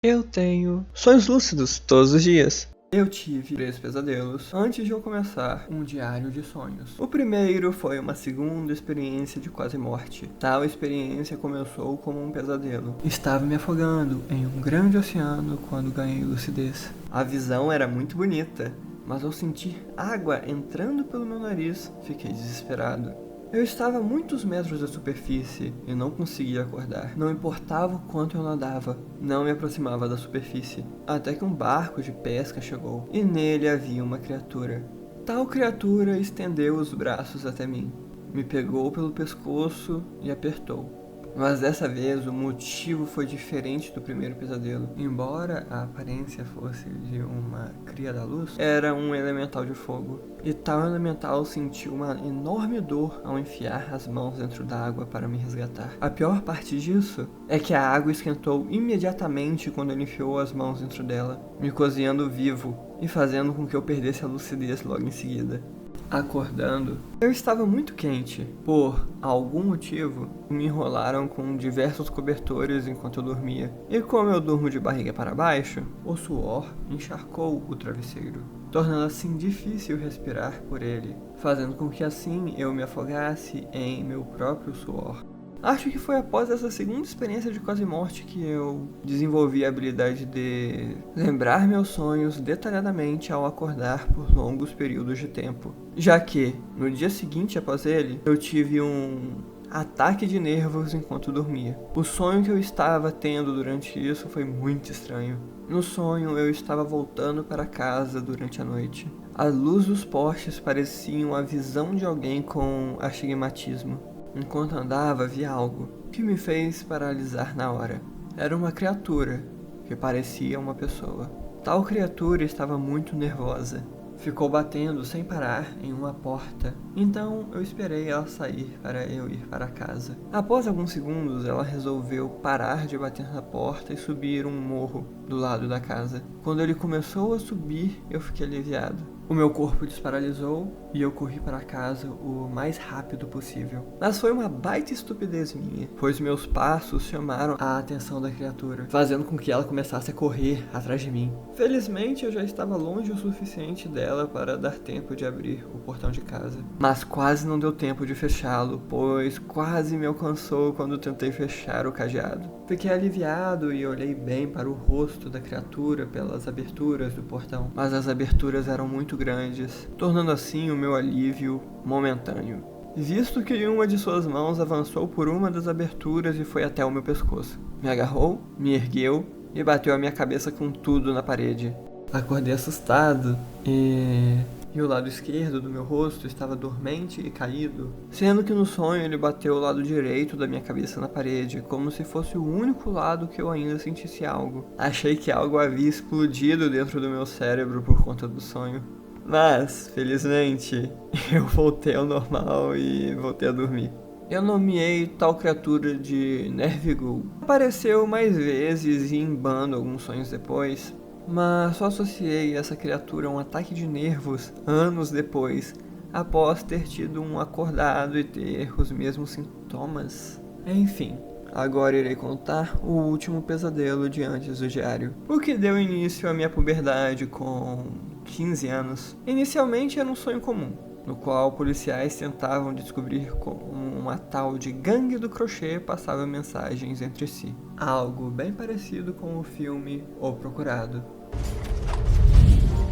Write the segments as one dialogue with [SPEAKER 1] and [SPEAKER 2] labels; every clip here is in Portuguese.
[SPEAKER 1] Eu tenho sonhos lúcidos todos os dias.
[SPEAKER 2] Eu tive 3 pesadelos antes de eu começar um diário de sonhos. O primeiro foi uma segunda experiência de quase morte. Tal experiência começou como um pesadelo. Estava me afogando em um grande oceano quando ganhei lucidez. A visão era muito bonita, mas ao sentir água entrando pelo meu nariz, fiquei desesperado. Eu estava a muitos metros da superfície e não conseguia acordar. Não importava o quanto eu nadava, não me aproximava da superfície. Até que um barco de pesca chegou e nele havia uma criatura. Tal criatura estendeu os braços até mim, me pegou pelo pescoço e apertou. Mas dessa vez o motivo foi diferente do primeiro pesadelo. Embora a aparência fosse de uma cria da luz, era um elemental de fogo. E tal elemental sentiu uma enorme dor ao enfiar as mãos dentro da água para me resgatar. A pior parte disso é que a água esquentou imediatamente quando ele enfiou as mãos dentro dela, me cozinhando vivo e fazendo com que eu perdesse a lucidez logo em seguida. Acordando, eu estava muito quente. Por algum motivo, me enrolaram com diversos cobertores enquanto eu dormia. E como eu durmo de barriga para baixo, o suor encharcou o travesseiro, tornando assim difícil respirar por ele, fazendo com que assim eu me afogasse em meu próprio suor. Acho que foi após essa segunda experiência de quase morte que eu desenvolvi a habilidade de lembrar meus sonhos detalhadamente ao acordar por longos períodos de tempo. Já que, no dia seguinte após ele, eu tive um ataque de nervos enquanto dormia. O sonho que eu estava tendo durante isso foi muito estranho. No sonho, eu estava voltando para casa durante a noite. A luz dos postes parecia a visão de alguém com astigmatismo. Enquanto andava, vi algo que me fez paralisar na hora. Era uma criatura que parecia uma pessoa. Tal criatura estava muito nervosa. Ficou batendo sem parar em uma porta. Então eu esperei ela sair para eu ir para casa. Após alguns segundos, ela resolveu parar de bater na porta e subir um morro do lado da casa. Quando ele começou a subir, eu fiquei aliviado. O meu corpo desparalisou e eu corri para casa o mais rápido possível. Mas foi uma baita estupidez minha, pois meus passos chamaram a atenção da criatura, fazendo com que ela começasse a correr atrás de mim. Felizmente eu já estava longe o suficiente dela para dar tempo de abrir o portão de casa. Mas quase não deu tempo de fechá-lo, pois quase me alcançou quando tentei fechar o cadeado. Fiquei aliviado e olhei bem para o rosto da criatura pelas aberturas do portão, mas as aberturas eram muito grandes, tornando assim o meu alívio momentâneo, visto que uma de suas mãos avançou por uma das aberturas e foi até o meu pescoço. Me agarrou, me ergueu e bateu a minha cabeça com tudo na parede. Acordei assustado e o lado esquerdo do meu rosto estava dormente e caído, sendo que no sonho ele bateu o lado direito da minha cabeça na parede, como se fosse o único lado que eu ainda sentisse algo. Achei que algo havia explodido dentro do meu cérebro por conta do sonho. Mas, felizmente, eu voltei ao normal e voltei a dormir. Eu nomeei tal criatura de Nervigul. Apareceu mais vezes e em bando alguns sonhos depois, mas só associei essa criatura a um ataque de nervos anos depois, após ter tido um acordado e ter os mesmos sintomas. Enfim, agora irei contar o último pesadelo de antes do diário, o que deu início à minha puberdade com 15 anos. Inicialmente era um sonho comum, no qual policiais tentavam descobrir como uma tal de gangue do crochê passava mensagens entre si. Algo bem parecido com o filme O Procurado.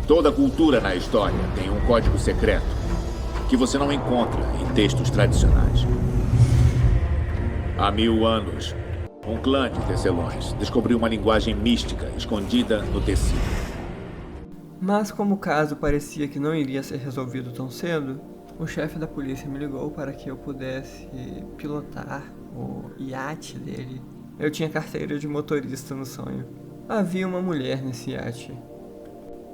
[SPEAKER 3] Toda cultura na história tem um código secreto que você não encontra em textos tradicionais. Há 1000 anos, um clã de tecelões descobriu uma linguagem mística escondida no tecido.
[SPEAKER 2] Mas como o caso parecia que não iria ser resolvido tão cedo, o chefe da polícia me ligou para que eu pudesse pilotar o iate dele. Eu tinha carteira de motorista no sonho. Havia uma mulher nesse iate.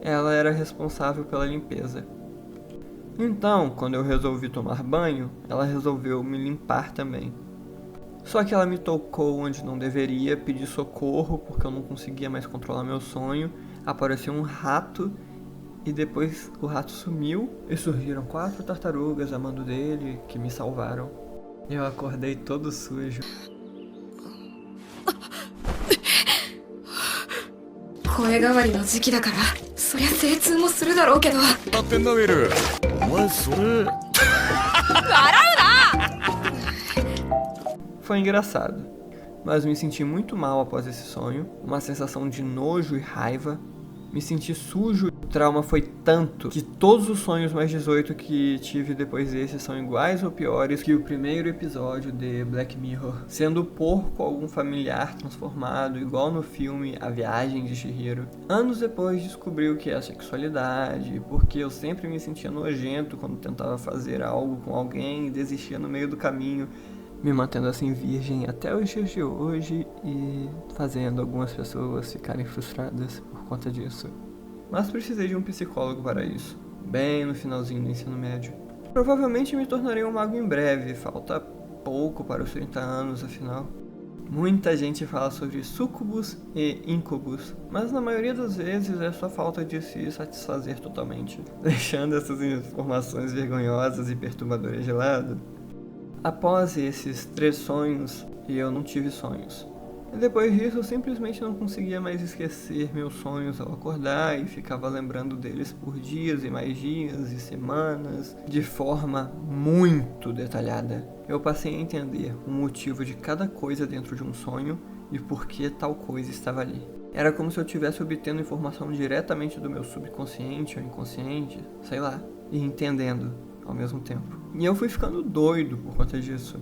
[SPEAKER 2] Ela era responsável pela limpeza. Então, quando eu resolvi tomar banho, ela resolveu me limpar também. Só que ela me tocou onde não deveria, pedi socorro porque eu não conseguia mais controlar meu sonho. Apareceu um rato e depois o rato sumiu e surgiram 4 tartarugas a mando dele que me salvaram. Eu acordei todo sujo.
[SPEAKER 4] 声変わりの時期だからそりゃ精通もするだろうけど
[SPEAKER 5] 当たってんなウィル。お前それ
[SPEAKER 2] Foi engraçado, mas me senti muito mal após esse sonho, uma sensação de nojo e raiva. Me senti sujo. O trauma foi tanto que todos os sonhos mais 18 que tive depois desse são iguais ou piores que o primeiro episódio de Black Mirror, sendo o porco algum familiar transformado, igual no filme A Viagem de Chihiro. Anos depois descobri o que é sexualidade, porque eu sempre me sentia nojento quando tentava fazer algo com alguém e desistia no meio do caminho, me mantendo assim virgem até os dias de hoje e fazendo algumas pessoas ficarem frustradas por conta disso. Mas precisei de um psicólogo para isso, bem no finalzinho do ensino médio. Provavelmente me tornarei um mago em breve, falta pouco para os 30 anos afinal. Muita gente fala sobre sucubus e incubus, mas na maioria das vezes é só falta de se satisfazer totalmente. Deixando essas informações vergonhosas e perturbadoras de lado, após esses 3 sonhos, eu não tive sonhos. E depois disso, eu simplesmente não conseguia mais esquecer meus sonhos ao acordar e ficava lembrando deles por dias e mais dias e semanas, de forma muito detalhada. Eu passei a entender o motivo de cada coisa dentro de um sonho e por que tal coisa estava ali. Era como se eu estivesse obtendo informação diretamente do meu subconsciente ou inconsciente, sei lá, e entendendo ao mesmo tempo. E eu fui ficando doido por conta disso.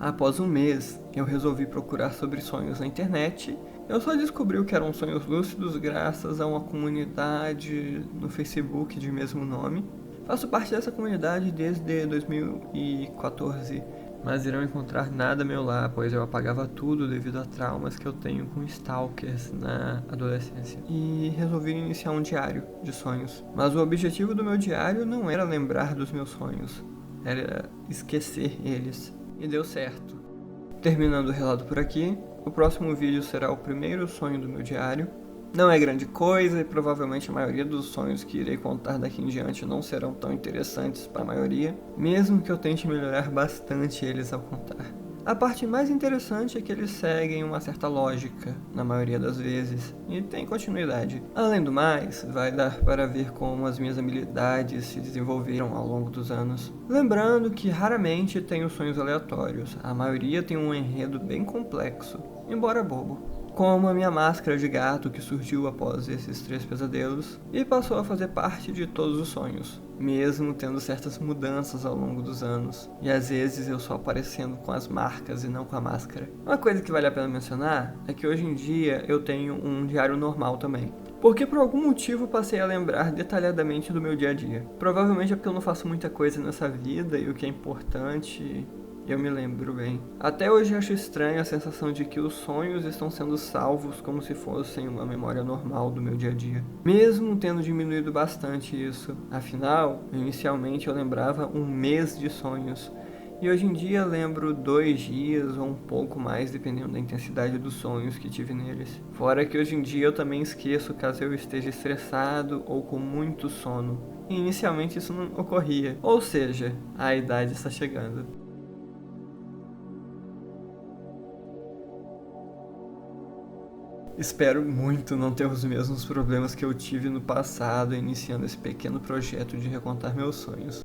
[SPEAKER 2] Após um mês, eu resolvi procurar sobre sonhos na internet. Eu só descobri o que eram sonhos lúcidos graças a uma comunidade no Facebook de mesmo nome. Faço parte dessa comunidade desde 2014, mas irão encontrar nada meu lá, pois eu apagava tudo devido a traumas que eu tenho com stalkers na adolescência. E resolvi iniciar um diário de sonhos. Mas o objetivo do meu diário não era lembrar dos meus sonhos, era esquecer eles. E deu certo. Terminando o relato por aqui, o próximo vídeo será o primeiro sonho do meu diário. Não é grande coisa e provavelmente a maioria dos sonhos que irei contar daqui em diante não serão tão interessantes para a maioria, mesmo que eu tente melhorar bastante eles ao contar. A parte mais interessante é que eles seguem uma certa lógica, na maioria das vezes, e tem continuidade. Além do mais, vai dar para ver como as minhas habilidades se desenvolveram ao longo dos anos. Lembrando que raramente tenho sonhos aleatórios, a maioria tem um enredo bem complexo, embora bobo. Como a minha máscara de gato que surgiu após esses 3 pesadelos e passou a fazer parte de todos os sonhos, mesmo tendo certas mudanças ao longo dos anos, e às vezes eu só aparecendo com as marcas e não com a máscara. Uma coisa que vale a pena mencionar é que hoje em dia eu tenho um diário normal também, porque por algum motivo passei a lembrar detalhadamente do meu dia a dia. Provavelmente é porque eu não faço muita coisa nessa vida e o que é importante eu me lembro bem. Até hoje acho estranho a sensação de que os sonhos estão sendo salvos como se fossem uma memória normal do meu dia a dia, mesmo tendo diminuído bastante isso. Afinal, inicialmente eu lembrava um mês de sonhos, e hoje em dia lembro 2 dias ou um pouco mais, dependendo da intensidade dos sonhos que tive neles. Fora que hoje em dia eu também esqueço caso eu esteja estressado ou com muito sono, e inicialmente isso não ocorria, ou seja, a idade está chegando. Espero muito não ter os mesmos problemas que eu tive no passado iniciando esse pequeno projeto de recontar meus sonhos.